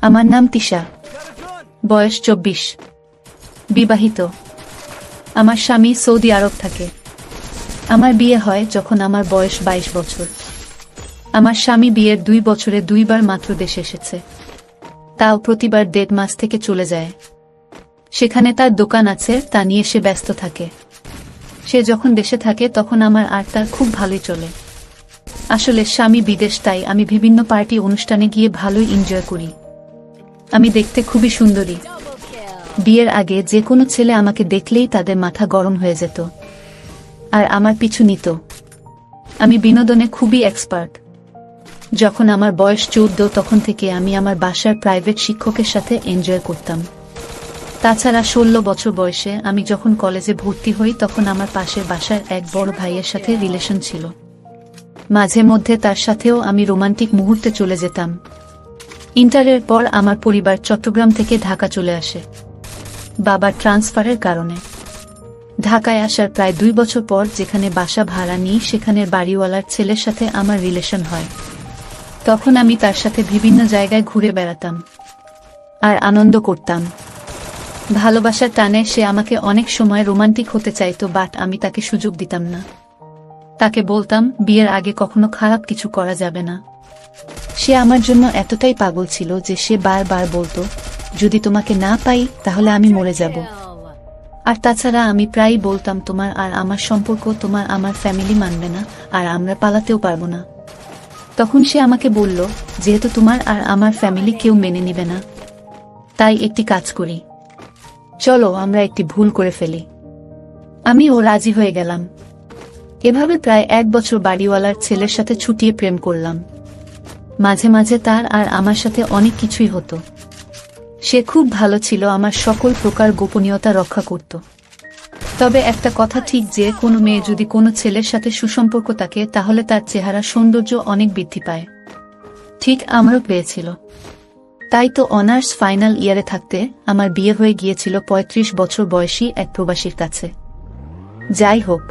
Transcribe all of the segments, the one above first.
আমার নাম তিশা, বয়স 24, বিবাহিত। আমার স্বামী সৌদি আরব থাকে। আমার বিয়ে হয় যখন আমার বয়স 22 বছর। আমার স্বামী বিয়ের 2 বছরে 2 বার মাত্র দেশে এসেছে, তাও প্রতিবার 1.5 মাস থেকে চলে যায়। সেখানে তার দোকান আছে, তা নিয়ে সে ব্যস্ত থাকে। সে যখন দেশে থাকে তখন আমার আর তার খুব ভালোই চলে। আসলে স্বামী বিদেশ, তাই আমি বিভিন্ন পার্টি অনুষ্ঠানে গিয়ে ভালোই এনজয় করি। আমি দেখতে খুবই সুন্দরী। বিয়ের আগে যে কোনো ছেলে আমাকে দেখলেই তাদের মাথা গরম হয়ে যেত আর আমার পিছু নিত। আমি বিনোদনে খুবই এক্সপার্ট। যখন আমার বয়স 14 তখন থেকে আমি আমার বাসার প্রাইভেট শিক্ষকের সাথে এনজয় করতাম। তাছাড়া 16 বছর বয়সে আমি যখন কলেজে ভর্তি হই তখন আমার পাশের বাসার এক বড় ভাইয়ের সাথে রিলেশন ছিল। মাঝে মধ্যে তার সাথেও আমি রোমান্টিক মুহূর্তে চলে যেতাম। ইন্টারের পর আমার পরিবার চট্টগ্রাম থেকে ঢাকা চলে আসে বাবার ট্রান্সফারের কারণে। ঢাকায় আসার প্রায় 2 বছর পর যেখানে বাসা ভাড়া নিই সেখানের বাড়িওয়ালার ছেলের সাথে আমার রিলেশন হয়। তখন আমি তার সাথে বিভিন্ন জায়গায় ঘুরে বেড়াতাম আর আনন্দ করতাম। ভালোবাসার টানে সে আমাকে অনেক সময় রোমান্টিক হতে চাইতো, বাট আমি তাকে সুযোগ দিতাম না। তাকে বলতাম বিয়ের আগে কখনো খারাপ কিছু করা যাবে না। সে আমার জন্য এতটাই পাগল ছিল যে সে বারবার বলতো, যদি তোমাকে না পাই তাহলে আমি মরে যাব। আর তাছাড়া আমি প্রায়ই বলতাম, তোমার আর আমার সম্পর্ক তোমার আমার ফ্যামিলি মানবে না আর আমরা পালাতেও পারবো না। তখন সে আমাকে বলল, যেহেতু তোমার আর আমার ফ্যামিলি কেউ মেনে নিবে না, তাই একটি কাজ করি, চলো আমরা একটি ভুল করে ফেলি। আমিও রাজি হয়ে গেলাম। এভাবে প্রায় 1 বছর বাড়িওয়ালার ছেলের সাথে ছুটিয়ে প্রেম করলাম। মাঝে মাঝে তার আর আমার সাথে অনেক কিছুই হতো। সে খুব ভালো ছিল, আমার সকল প্রকার গোপনীয়তা রক্ষা করত। তবে একটা কথা ঠিক যে কোনো মেয়ে যদি কোনো ছেলের সাথে সুসম্পর্ক থাকে তাহলে তার চেহারা সৌন্দর্য অনেক বৃদ্ধি পায়। ঠিক আমারও পেয়েছিল। তাই তো অনার্স ফাইনাল ইয়ারে থাকতে আমার বিয়ে হয়ে গিয়েছিল 35 বছর বয়সী এক প্রবাসীর কাছে। যাই হোক,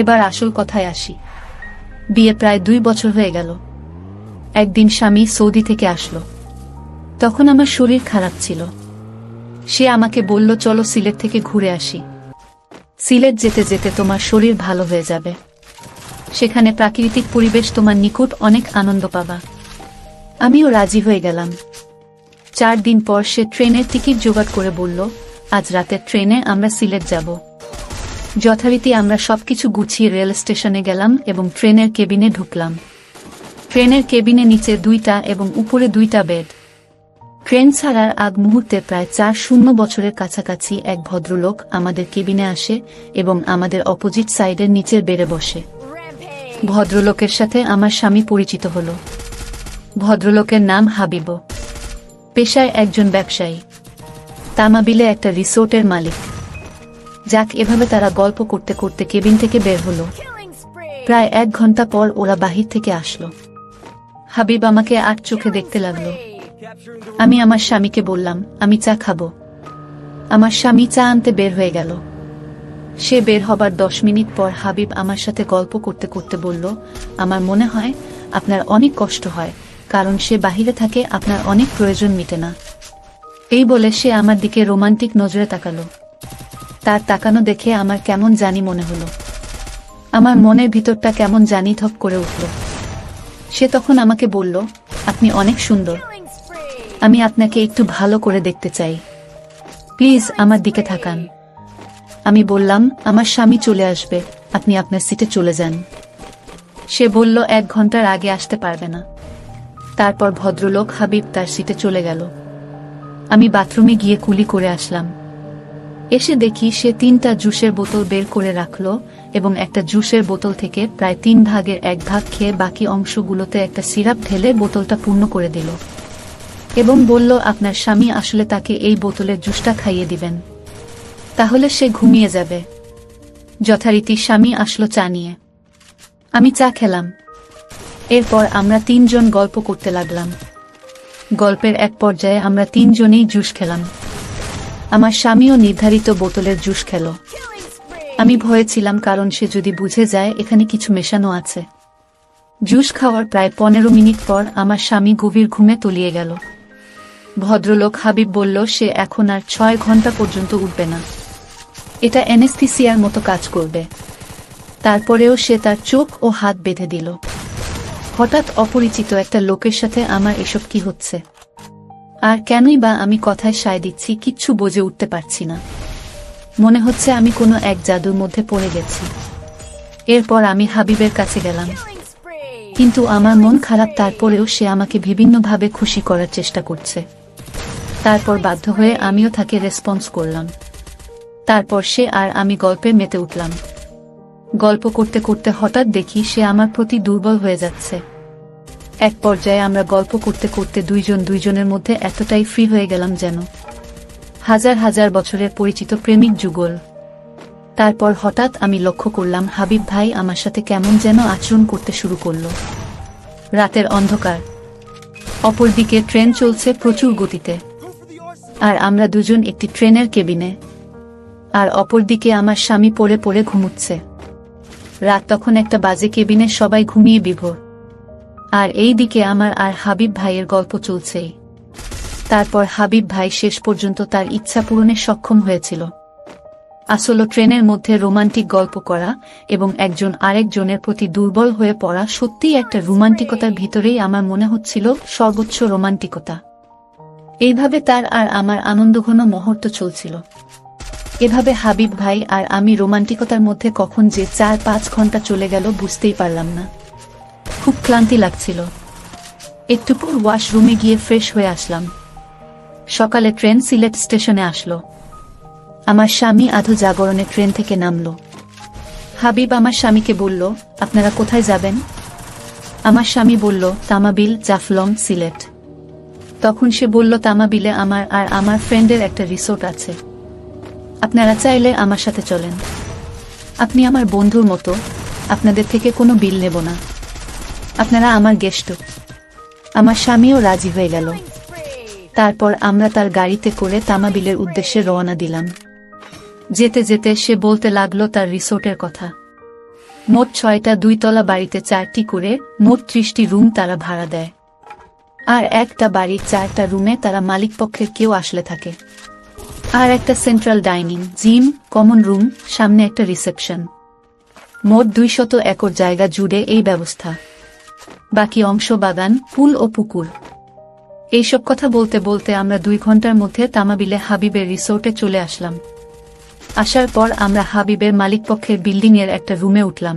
এবার আসল কথায় আসি। বিয়ে প্রায় 2 বছর হয়ে গেল। একদিন স্বামী সৌদি থেকে আসলো। তখন আমার শরীর খারাপ ছিল। সে আমাকে বলল, চলো সিলেট থেকে ঘুরে আসি। সিলেট যেতে যেতে তোমার শরীর ভালো হয়ে যাবে। সেখানে প্রাকৃতিক পরিবেশ, তোমার নিকট অনেক আনন্দ পাবা। আমিও রাজি হয়ে গেলাম। 4 দিন পর সে ট্রেনের টিকিট জোগাড় করে বলল, আজ রাতের ট্রেনে আমরা সিলেট যাব। যথারীতি আমরা সবকিছু গুছিয়ে রেল স্টেশনে গেলাম এবং ট্রেনের কেবিনে ঢুকলাম। ট্রেনের কেবিনে নিচে 2টা এবং উপরে 2টা বেড। ট্রেন ছাড়ার আগ মুহূর্তে প্রায় 4-0 বছরের কাছাকাছি এক ভদ্রলোক আমাদের কেবিনে আসে এবং আমাদের অপোজিট সাইডের নিচের বেডে বসে। ভদ্রলোকের সাথে আমার স্বামী পরিচিত হল। ভদ্রলোকের নাম হাবিব। পেশায় একজন ব্যবসায়ী, তামাবিলে একটা রিসোর্টের মালিক। যাক, এভাবে তারা গল্প করতে করতে কেবিন থেকে বের হলো। প্রায় 1 ঘন্টা পর ওরা বাহির থেকে আসলো। হাবিব আমাকে আর চোখে দেখতে লাগলো। আমি আমার স্বামীকে বললাম, আমি চা খাবো। আমার স্বামী চা আনতে বের হয়ে গেল। সে বের হবার 10 মিনিট পর হাবিব আমার সাথে গল্প করতে করতে বলল, আমার মনে হয় আপনার অনেক কষ্ট হয়, কারণ সে বাহিরে থাকে, আপনার অনেক প্রয়োজন মিটে না। এই বলে সে আমার দিকে রোমান্টিক নজরে তাকালো। তার তাকানো দেখে আমার কেমন জানি মনে হলো। আমার মনের ভিতরটা কেমন জানি ধপ করে উঠল। সে তখন আমাকে বলল, আপনি অনেক সুন্দর, আমি আপনাকে একটু ভালো করে দেখতে চাই, প্লিজ আমার দিকে তাকান। আমি বললাম, আমার স্বামী চলে আসবে, আপনি আপনার সিটে চলে যান। সে বলল 1 ঘন্টার আগে আসতে পারবে না। তারপর ভদ্রলোক হাবিব তার সিটে চলে গেল। আমি বাথরুমে গিয়ে কুলি করে আসলাম। এসে দেখি সে 3টা জুসের বোতল বের করে রাখলো এবং একটা জুসের বোতল থেকে প্রায় 3 ভাগের 1 ভাগ খেয়ে বাকি অংশগুলোতে একটা সিরাপ ঢেলে বোতলটা পূর্ণ করে দিল এবং বলল, আপনার স্বামী আসলে তাকে এই বোতলের জুসটা খাইয়ে দিবেন, তাহলে সে ঘুমিয়ে যাবে। যথারীতি স্বামী আসলো চা নিয়ে। আমি চা খেলাম। এরপর আমরা 3 জন গল্প করতে লাগলাম। গল্পের এক পর্যায়ে আমরা 3 জনেই জুস খেলাম। আমার স্বামীও নির্ধারিত বোতলের জুস খেল। আমি ভয়ে ছিলাম, কারণ সে যদি বুঝে যায় এখানে কিছু মেশানো আছে। জুস খাওয়ার প্রায় 15 মিনিট পর আমার স্বামী গভীর ঘুমে তলিয়ে গেল। ভদ্রলোক হাবিব বলল সে এখন আর 6 ঘন্টা পর্যন্ত উঠবে না। এটা অ্যানেস্থেসিয়ার মতো কাজ করবে। তারপরেও সে তার চোখ ও হাত বেঁধে দিল। হঠাৎ অপরিচিত একটা লোকের সাথে আমার এসব কি হচ্ছে? আর কেনই বা আমি কথায় সায় দিচ্ছি, কিচ্ছু বুঝে উঠতে পারছি না। মনে হচ্ছে আমি কোনো এক জাদুর মধ্যে পড়ে গেছি। এরপর আমি হাবিবের কাছে গেলাম, কিন্তু আমার মন খারাপ। তারপরেও সে আমাকে বিভিন্নভাবে খুশি করার চেষ্টা করছে। তারপর বাধ্য হয়ে আমিও তাকে রেসপন্স করলাম। তারপর সে আর আমি গল্পে মেতে উঠলাম। গল্প করতে করতে হঠাৎ দেখি সে আমার প্রতি দুর্বল হয়ে যাচ্ছে। এক পর্যায়ে আমরা গল্প করতে করতে দুইজনের মধ্যে এতটাই ফ্রি হয়ে গেলাম যেন হাজার হাজার বছরের পরিচিত প্রেমিক যুগল। তারপর হঠাৎ আমি লক্ষ্য করলাম হাবিব ভাই আমার সাথে কেমন যেন আচরণ করতে শুরু করল। রাতের অন্ধকার, অপরদিকে ট্রেন চলছে প্রচুর গতিতে, আর আমরা দুজন একটি ট্রেনের কেবিনে, আর অপরদিকে আমার স্বামী পড়ে পড়ে ঘুমুচ্ছে। রাত তখন 1টা বাজে, কেবিনে সবাই ঘুমিয়ে বিভোর, আর এই দিকে আমার আর হাবিব ভাইয়ের গল্প চলছেই। তারপর হাবিব ভাই শেষ পর্যন্ত তার ইচ্ছা পূরণে সক্ষম হয়েছিল। আসলে ট্রেনের মধ্যে রোমান্টিক গল্প করা এবং একজন আরেকজনের প্রতি দুর্বল হয়ে পড়া সত্যিই একটা রোমান্টিকতার ভিতরেই আমার মনে হচ্ছিল সর্বোচ্চ রোমান্টিকতা। এইভাবে তার আর আমার আনন্দঘন মুহূর্ত চলছিল। এভাবে হাবিব ভাই আর আমি রোমান্টিকতার মধ্যে কখন যে 4-5 ঘন্টা চলে গেল বুঝতেই পারলাম না। খুব ক্লান্তি লাগছিল। একটু পর ওয়াশরুমে গিয়ে ফ্রেশ হয়ে আসলাম। সকালে ট্রেন সিলেট স্টেশনে আসলো। আমার স্বামী আধো জাগরণে ট্রেন থেকে নামলো। হাবিব আমার স্বামীকে বলল, আপনারা কোথায় যাবেন? আমার স্বামী বলল, তামাবিল, জাফলং, সিলেট। তখন সে বলল, তামাবিলে আমার আর আমার ফ্রেন্ডের একটা রিসোর্ট আছে, আপনারা চাইলে আমার সাথে চলেন। আপনি আমার বন্ধুর মতো, আপনাদের থেকে কোনো বিল নেব না, আপনারা আমার গেস্ট। আমার স্বামীও রাজি হয়ে গেল। তারপর আমরা তার গাড়িতে করে তামাবিলের উদ্দেশ্যে রওনা দিলাম। যেতে যেতে সে বলতে লাগলো তার রিসোর্টের কথা। মোট 6টা 2 তলা বাড়িতে 4টি করে মোট 30টি রুম তারা ভাড়া দেয়, আর একটা বাড়ির 4টা রুমে তারা মালিকপক্ষের কেউ আসলে থাকে, আর একটা central dining, gym, common room, সামনে একটা রিসেপশন। মোট 200 একর জায়গা জুড়ে এই ব্যবস্থা। বাকি অংশ বাগান, পুল ও পুকুর। এইসব কথা বলতে বলতে আমরা 2 ঘন্টার মধ্যে তামাবিলে হাবিবের রিসোর্টে চলে আসলাম। আসার পর আমরা হাবিবের মালিকপক্ষের বিল্ডিংয়ের একটা রুমে উঠলাম।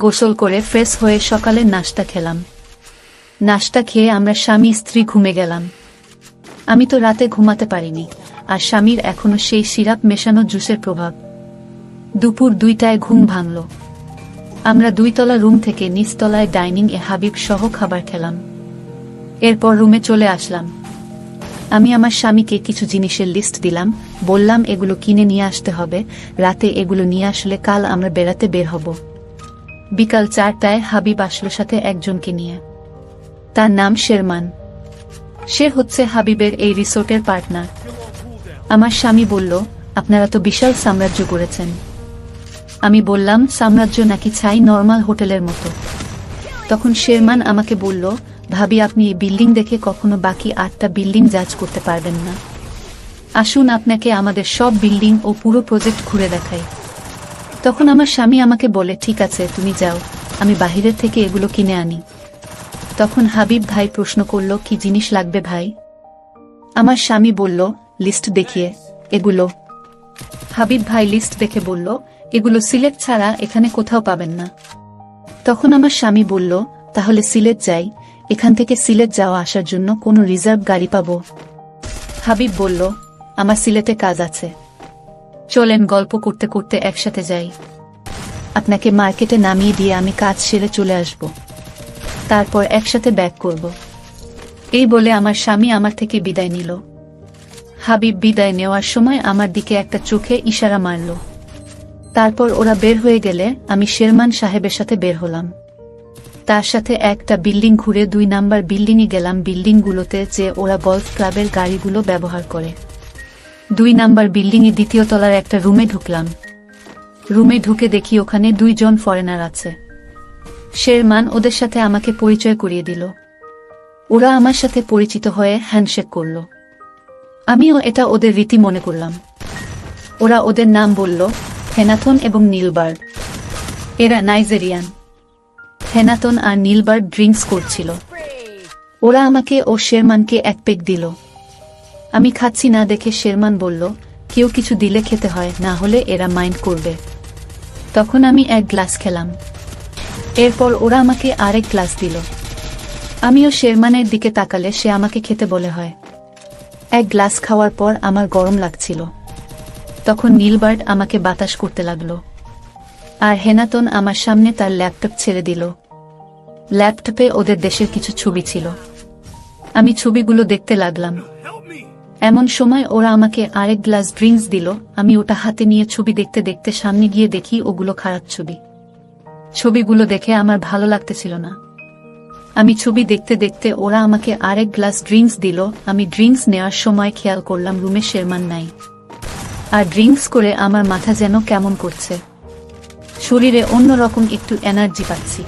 গোসল করে ফ্রেশ হয়ে সকালের নাস্তা খেলাম। নাস্তা খেয়ে আমরা স্বামী স্ত্রী ঘুমে গেলাম। আমি তো রাতে ঘুমাতে পারিনি, আর স্বামীর এখনো সেই সিরাপ মেশানো জুসের প্রভাব। দুপুর 2টায় ঘুম ভাঙল। আমরা 2 তলা রুম থেকে নিচতলায় ডাইনিং এ হাবিব সহ খাবার খেলাম। এরপর রুমে চলে আসলাম। আমি আমার স্বামীকে কিছু জিনিসের লিস্ট দিলাম, বললাম এগুলো কিনে নিয়ে আসতে হবে, রাতে এগুলো নিয়ে আসলে কাল আমরা বেড়াতে বের হব। বিকাল 4টায় হাবিব আসলো সাথে একজনকে নিয়ে। তার নাম শেরমান। সে হচ্ছে হাবিবের এই রিসোর্টের পার্টনার। আমার স্বামী বলল, আপনারা তো বিশাল সাম্রাজ্য করেছেন। আমি বললাম, সাম্রাজ্য নাকি ছাই, নরমাল হোটেলের মতো। তখন শেরমান আমাকে বলল, ভাবি আপনি এই বিল্ডিং দেখে কখনো বাকি 8টা বিল্ডিং জাজ করতে পারবেন না। আসুন আপনাকে আমাদের সব বিল্ডিং ও পুরো প্রজেক্ট ঘুরে দেখাই। তখন আমার স্বামী আমাকে বলে, ঠিক আছে তুমি যাও, আমি বাহিরের থেকে এগুলো কিনে আনি। তখন হাবিব ভাই প্রশ্ন করল, কি জিনিস লাগবে ভাই? আমার স্বামী বলল, লিস্ট দেখিয়ে, এগুলো। হাবিব ভাই লিস্ট দেখে বলল, এগুলো সিলেট ছাড়া এখানে কোথাও পাবেন না। তখন আমার স্বামী বলল, তাহলে সিলেট যাই, এখান থেকে সিলেট যাওয়া আসার জন্য কোনো রিজার্ভ গাড়ি পাবো? হাবিব বলল, আমার সিলেটে কাজ আছে, চলেন গল্প করতে করতে একসাথে যাই। আপনাকে মার্কেটে নামিয়ে দিয়ে আমি কাজ সেরে চলে আসব, তারপর একসাথে ব্যাক করব। এই বলে আমার স্বামী আমার থেকে বিদায় নিল। হাবিব বিদায় নেওয়ার সময় আমার দিকে একটা চোখে ইশারা মারল। তারপর ওরা বের হয়ে গেলে আমি শেরমান সাহেবের সাথে বের হলাম। তার সাথে একটা বিল্ডিং ঘুরে 2 নাম্বার বিল্ডিংয়ে গেলাম। বিল্ডিংগুলোতে যে ওরা গলফ ক্লাবের গাড়িগুলো ব্যবহার করে। 2 নাম্বার বিল্ডিংয়ে 2য় তলার একটা রুমে ঢুকলাম। রুমে ঢুকে দেখি ওখানে 2 জন ফরেনার আছে। শেরমান ওদের সাথে আমাকে পরিচয় করিয়ে দিল। ওরা আমার সাথে পরিচিত হয়ে হ্যান্ডশেক করল। আমিও এটা ওদের রীতি মনে করলাম। ওরা ওদের নাম বলল, হেনাথন এবং নীলবার্ড। এরা নাইজেরিয়ান। হেনাথন আর নীলবার্ড ড্রিঙ্কস করছিল। ওরা আমাকে ও শেরমানকে এক পেক দিল। আমি খাচ্ছি না দেখে শেরমান বলল, কেউ কিছু দিলে খেতে হয়, না হলে এরা মাইন্ড করবে। তখন আমি এক গ্লাস খেলাম। এরপর ওরা আমাকে আরেক গ্লাস দিল। আমিও শেরমানের দিকে তাকালে সে আমাকে খেতে বলে হয়। এক গ্লাস খাওয়ার পর আমার গরম লাগছিল। তখন নীলবার্ড আমাকে বাতাস করতে লাগলো। আর হেনাতন আমার সামনে তার ল্যাপটপ ছেড়ে দিল। ল্যাপটপে ওদের দেশের কিছু ছবি ছিল। আমি ছবিগুলো দেখতে লাগলাম। এমন সময় ওরা আমাকে আরেক গ্লাস ড্রিঙ্কস দিল। আমি ওটা হাতে নিয়ে ছবি দেখতে দেখতে সামনে গিয়ে দেখি ওগুলো খারাপ ছবি। ছবিগুলো দেখে আমার ভালো লাগতেছিল না। আমি ছবি দেখতে দেখতে ওরা আমাকে আরেক গ্লাস ড্রিঙ্কস দিল। আমি ড্রিঙ্কস নেওয়ার সময় খেয়াল করলাম রুমে শেরমান নাই। আর ড্রিঙ্কস করে আমার মাথা যেন কেমন করছে, শরীরে অন্যরকম একটু এনার্জি পাচ্ছি।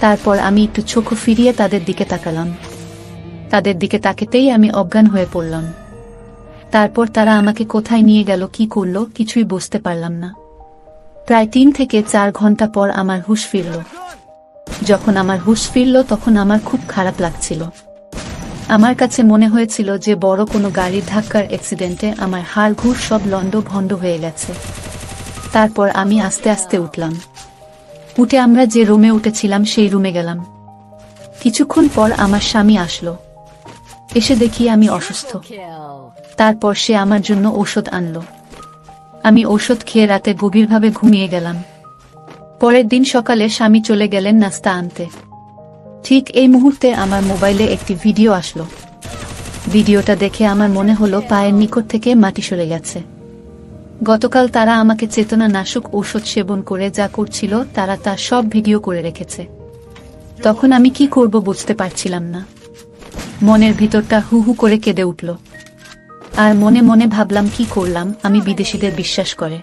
তারপর আমি একটু চোখ ফিরিয়ে তাদের দিকে তাকালাম। তাদের দিকে তাকাতেই আমি অজ্ঞান হয়ে পড়লাম। তারপর তারা আমাকে কোথায় নিয়ে গেল, কি করলো, কিছুই বুঝতে পারলাম না। প্রায় 3 থেকে 4 ঘন্টা পর আমার হুঁশ ফিরল। যখন আমার হুঁশ ফিরল তখন আমার খুব খারাপ লাগছিল। আমার কাছে মনে হয়েছিল যে বড় কোনো গাড়ির ধাক্কার অ্যাক্সিডেন্টে আমার হাড় ঘুর সব লন্ড ভন্ড হয়ে গেছে। তারপর আমি আস্তে আস্তে উঠলাম। উঠে আমরা যে রুমে উঠেছিলাম সেই রুমে গেলাম। কিছুক্ষণ পর আমার স্বামী আসলো। এসে দেখি আমি অসুস্থ। তারপর সে আমার জন্য ঔষধ আনলো। আমি ঔষধ খেয়ে রাতে গভীরভাবে ঘুমিয়ে গেলাম। পরের দিন সকালে স্বামী চলে গেলেন নাস্তা আনতে। ঠিক এই মুহূর্তে আমার মোবাইলে একটি ভিডিও আসলো। ভিডিওটা দেখে আমার মনে হলো পায়ের নিকট থেকে মাটি সরে গেছে। গতকাল তারা আমাকে চেতনা নাশক ঔষধ সেবন করে যা করছিল তারা তা সব ভিডিও করে রেখেছে। তখন আমি কি করব বুঝতে পারছিলাম না। মনের ভিতরটা হু হু করে কেঁদে উঠল। আর মনে মনে ভাবলাম, কি করলাম আমি বিদেশিদের বিশ্বাস করে?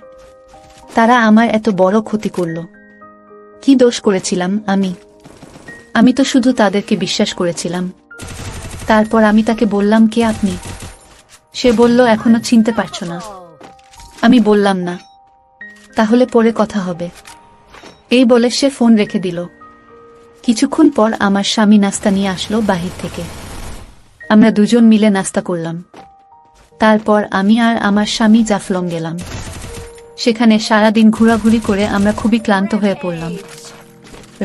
তারা আমার এত বড় ক্ষতি করল। কি দোষ করেছিলাম আমি তো শুধু তাদেরকে বিশ্বাস করেছিলাম। তারপর আমি তাকে বললাম, কে আপনি? সে বলল, এখনো চিনতে পারছো না? আমি বললাম, না। তাহলে পরে কথা হবে। এই বলে সে ফোন রেখে দিল। কিছুক্ষণ পর আমার স্বামী নাস্তা নিয়ে আসলো বাহির থেকে। আমরা দুজন মিলে নাস্তা করলাম। তারপর আমি আর আমার স্বামী জাফলং গেলাম। সেখানে সারাদিন ঘোরাঘুরি করে আমরা খুবই ক্লান্ত হয়ে পড়লাম।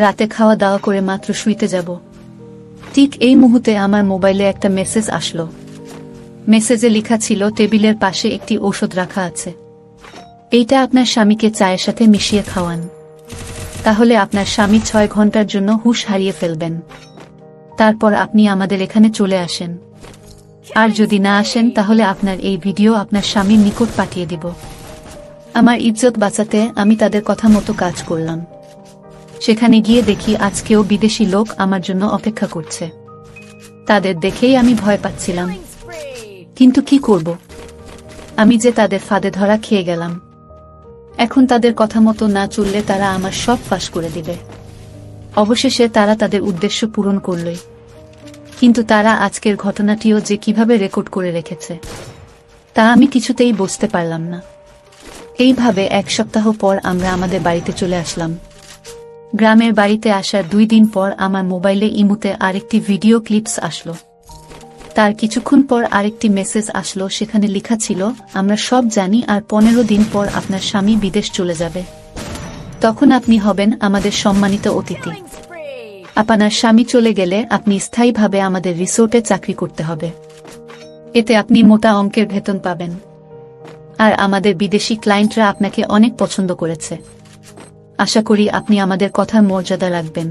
রাতে খাওয়া দাওয়া করে মাত্র শুইতে যাব। ঠিক এই মুহূর্তে আমার মোবাইলে একটা মেসেজ আসলো। মেসেজে লেখা ছিল, টেবিলের পাশে একটি ঔষধ রাখা আছে। এইটা আপনার স্বামীকে চায়ের সাথে মিশিয়ে খাওয়ান। তাহলে আপনার স্বামী 6 ঘন্টার জন্য হুঁশ হারিয়ে ফেলবেন। তারপর আপনি আমাদের এখানে চলে আসেন। আর যদি না আসেন তাহলে আপনার এই ভিডিও আপনার স্বামীর নিকট পাঠিয়ে দিব। আমার ইজ্জত বাঁচাতে আমি তাদের কথা মতো কাজ করলাম। সেখানে গিয়ে দেখি আজকেও বিদেশি লোক আমার জন্য অপেক্ষা করছে। তাদের দেখেই আমি ভয় পাচ্ছিলাম, কিন্তু কি করব? আমি যে তাদের ফাঁদে ধরা খেয়ে গেলাম। এখন তাদের কথা মতো না চললে তারা আমার সব ফাঁস করে দিবে। অবশেষে তারা তাদের উদ্দেশ্য পূরণ করলই। কিন্তু তারা আজকের ঘটনাটিও যে কিভাবে রেকর্ড করে রেখেছে তা আমি কিছুতেই বুঝতে পারলাম না। এইভাবে 1 সপ্তাহ পর আমরা আমাদের বাড়িতে চলে আসলাম। গ্রামের বাড়িতে আসার 2 দিন পর আমার মোবাইলে ইমুতে আরেকটি ভিডিও ক্লিপস আসলো। তার কিছুক্ষণ পর আরেকটি মেসেজ আসলো। সেখানে লেখা ছিল, আমরা সব জানি আর 15 দিন পর আপনার স্বামী বিদেশ চলে যাবে। তখন আপনি হবেন আমাদের সম্মানিত অতিথি। আপনার স্বামী চলে গেলে আপনি স্থায়ীভাবে আমাদের রিসোর্টে চাকরি করতে হবে। এতে আপনি মোটা অঙ্কের বেতন পাবেন। আর আমাদের বিদেশি ক্লায়েন্টরা আপনাকে অনেক পছন্দ করেছে। আশা করি আপনি আমাদের কথার মর্যাদা রাখবেন।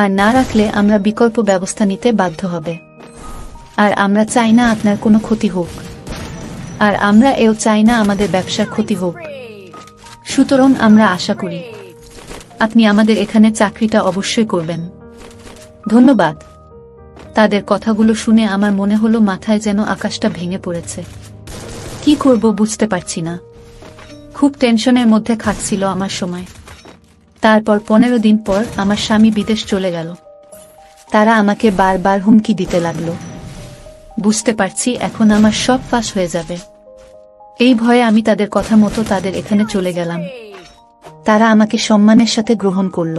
আর না রাখলে আমরা বিকল্প ব্যবস্থা নিতে বাধ্য হবে। আর আমরা চাই না আপনার কোনো ক্ষতি হোক। আর আমরা এও চাই না আমাদের ব্যবসার ক্ষতি হোক। সুতরাং আমরা আশা করি আপনি আমাদের এখানে চাকরিটা অবশ্যই করবেন। ধন্যবাদ। তাদের কথাগুলো শুনে আমার মনে হলো মাথায় যেন আকাশটা ভেঙে পড়েছে। কি করব বুঝতে পারছি না। খুব টেনশনের মধ্যে কাটছিল আমার সময়। তারপর 15 দিন পর আমার স্বামী বিদেশ চলে গেল। তারা আমাকে বারবার হুমকি দিতে লাগলো। বুঝতে পারছি এখন আমার সব ফাঁস হয়ে যাবে। এই ভয়ে আমি তাদের কথা মতো তাদের এখানে চলে গেলাম। তারা আমাকে সম্মানের সাথে গ্রহণ করল।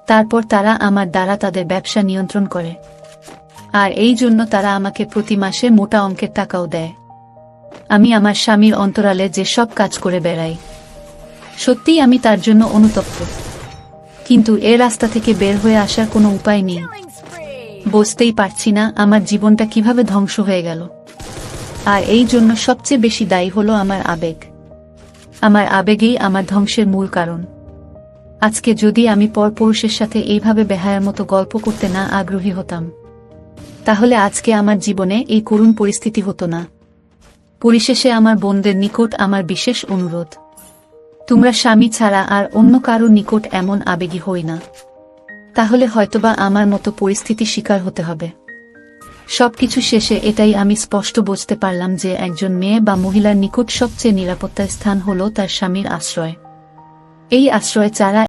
তারপর তারা আমার দ্বারা তাদের ব্যবসা নিয়ন্ত্রণ করে, আর এই জন্য তারা আমাকে প্রতি মাসে মোটা অঙ্কের টাকাও দেয়। আমি আমার স্বামীর অন্তরালে যে সব কাজ করে বেড়াই, সত্যিই আমি তার জন্য অনুতপ্ত, কিন্তু এ রাস্তা থেকে বের হয়ে আসার কোনো উপায় নেই। বুঝতেই পারছি না আমার জীবনটা কিভাবে ধ্বংস হয়ে গেল। আর এই জন্য সবচেয়ে বেশি দায়ী হলো আমার আবেগ। আমার আবেগেই আমার ধ্বংসের মূল কারণ। আজকে যদি আমি পরপুরুষের সাথে এইভাবে বেহায়ার মতো গল্প করতে না আগ্রহী হতাম, তাহলে আজকে আমার জীবনে এই করুণ পরিস্থিতি হতো না। পরিশেষে আমার বোনদের নিকট আমার বিশেষ অনুরোধ, তোমরা স্বামী ছাড়া আর অন্য কারো নিকট এমন আবেগী হই না, তাহলে হয়তোবা আমার মতো পরিস্থিতি শিকার হতে হবে। সবকিছু শেষে এটাই আমি স্পষ্ট বুঝতে পারলাম যে একজন মেয়ে বা মহিলার নিকট সবচেয়ে নিরাপত্তার স্থান হলো তার স্বামীর আশ্রয়। এই আশ্রয় ছাড়া